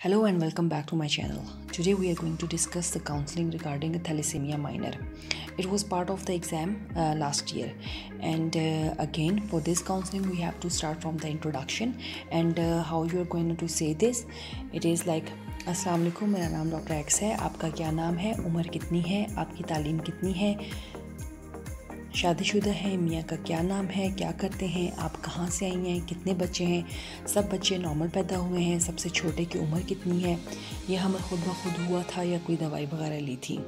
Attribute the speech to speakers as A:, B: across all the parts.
A: Hello and welcome back to my channel. Today we are going to discuss the counseling regarding thalassemia minor. It was part of the exam last year, and again for this counseling we have to start from the introduction and how you are going to say this. It is like अस्सलाम वालेकुम, मेरा नाम doctor x है, आपका क्या नाम है, उम्र कितनी है, आपकी तालीम कितनी है, शादीशुदा है, मियाँ का क्या नाम है, क्या करते हैं, आप कहाँ से आई हैं, कितने बच्चे हैं, सब बच्चे नॉर्मल पैदा हुए हैं, सबसे छोटे की उम्र कितनी है, ये हमें खुद ब खुद हुआ था या कोई दवाई वगैरह ली थी.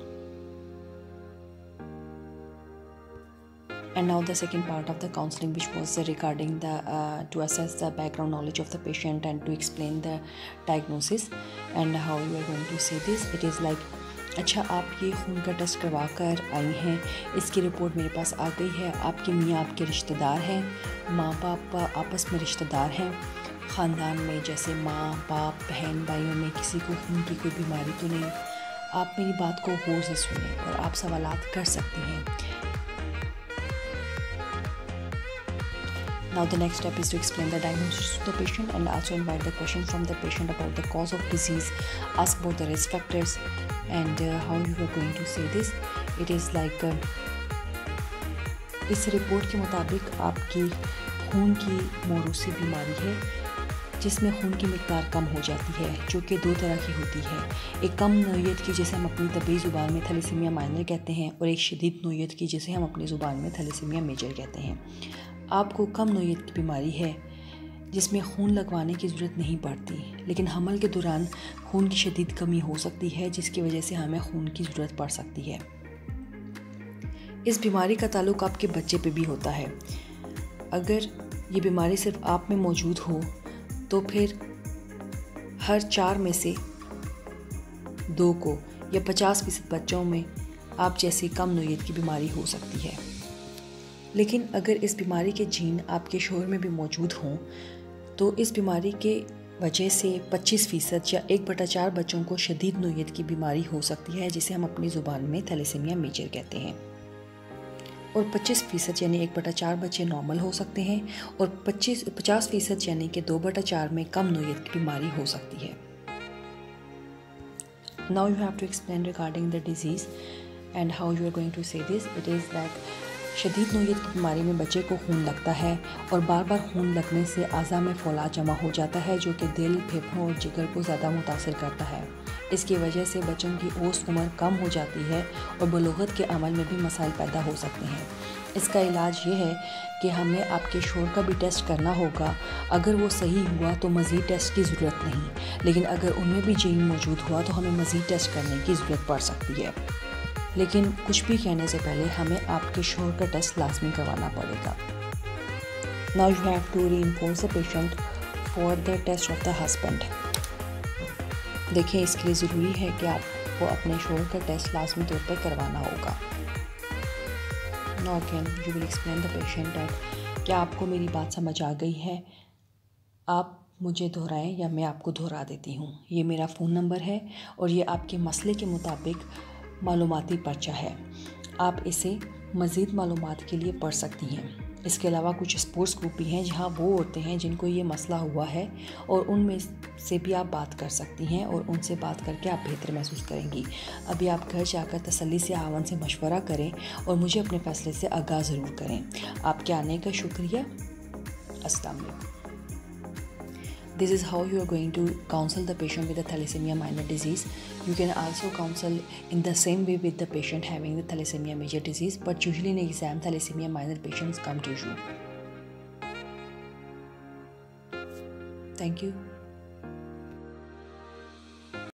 A: And now the second part of the counseling, which was regarding the to assess the background knowledge of the patient and to explain the diagnosis and how you are going to say this. It is like, अच्छा आप ये खून का test करवा कर आई हैं, इसकी report मेरे पास आ गई है, आपके मियाँ आपके रिश्तेदार हैं, माँ बाप आपस में रिश्तेदार हैं, ख़ानदान में जैसे माँ बाप बहन भाइयों में किसी को खून की कोई बीमारी तो नहीं. आप मेरी बात को गौर से सुनें और आप सवालात कर सकती हैं. Now the next step is to explain the diagnosis to the patient and also invite the question from the patient about the cause of disease, ask about the risk factors and how you are going to say this. It is like इस report के मुताबिक आपकी खून की मोरूसी बीमारी है जिसमें खून की मिक़दार कम हो जाती है, जो कि दो तरह की होती है. एक कम नोयत की जिसे हम अपनी तबी ज़ुबान में थैलेसीमिया माइनर कहते हैं और एक शदीद नोयत की जिसे हम अपनी ज़ुबान में थैलेसीमिया मेजर कहते हैं. आपको कम नोयत की बीमारी है जिसमें खून लगवाने की ज़रूरत नहीं पड़ती, लेकिन हमल के दौरान खून की शदीद कमी हो सकती है जिसकी वजह से हमें खून की ज़रूरत पड़ सकती है. इस बीमारी का ताल्लुक़ आपके बच्चे पे भी होता है. अगर ये बीमारी सिर्फ आप में मौजूद हो तो फिर हर 4 में से 2 को या 50% बच्चों में आप जैसी कम नोयत की बीमारी हो सकती है. लेकिन अगर इस बीमारी के जीन आपके शोहर में भी मौजूद हों तो इस बीमारी के वजह से 25% या 1/4 बच्चों को शदीद नोयत की बीमारी हो सकती है जिसे हम अपनी ज़ुबान में थैलेसीमिया मेजर कहते हैं. और 25% यानी 1/4 बच्चे नॉर्मल हो सकते हैं और 50% यानी कि 2/4 में कम नोयत की बीमारी हो सकती है. Now you have to explain regarding the disease and how you are going to say this. It is like शदीद नोयत की बीमारी में बच्चे को खून लगता है और बार बार खून लगने से आज़ा में फौलाद जमा हो जाता है जो कि दिल, फेफड़ों और जिगर को ज़्यादा मुतासर करता है. इसकी वजह से बच्चों की औसत उम्र कम हो जाती है और बलूगत के अमल में भी मसाइल पैदा हो सकते हैं. इसका इलाज ये है कि हमें आपके शोहर का भी टेस्ट करना होगा. अगर वो सही हुआ तो मज़ीद टेस्ट की ज़रूरत नहीं, लेकिन अगर उनमें भी जीन मौजूद हुआ तो हमें मज़ीद टेस्ट करने की ज़रूरत पड़ सकती है. लेकिन कुछ भी कहने से पहले हमें आपके शोहर का टेस्ट लाजमी करवाना पड़ेगा. Now you have to reinforce the patient for the test of the husband. देखिए इसके लिए ज़रूरी है कि आपको अपने शोहर का टेस्ट लाजमी तौर पर करवाना होगा. Now again you will explain the patient that क्या आपको मेरी बात समझ आ गई है, आप मुझे दोहराएं या मैं आपको दोहरा देती हूँ. ये मेरा फ़ोन नंबर है और ये आपके मसले के मुताबिक मालूमाती पर्चा है. आप इसे मज़ीद मालूमात के लिए पढ़ सकती हैं. इसके अलावा कुछ स्पोर्ट्स ग्रुप भी हैं जहां वो औरतें हैं जिनको ये मसला हुआ है और उनमें से भी आप बात कर सकती हैं और उनसे बात करके आप बेहतर महसूस करेंगी. अभी आप घर जाकर तसल्ली से आवन से मशवरा करें और मुझे अपने फ़ैसले से आगाह ज़रूर करें. आपके आने का शुक्रिया. अस्सलाम वालेकुम. This is how you are going to counsel the patient with the thalassemia minor disease. You can also counsel in the same way with the patient having the thalassemia major disease, but usually in exam thalassemia minor patients come to you. Thank you.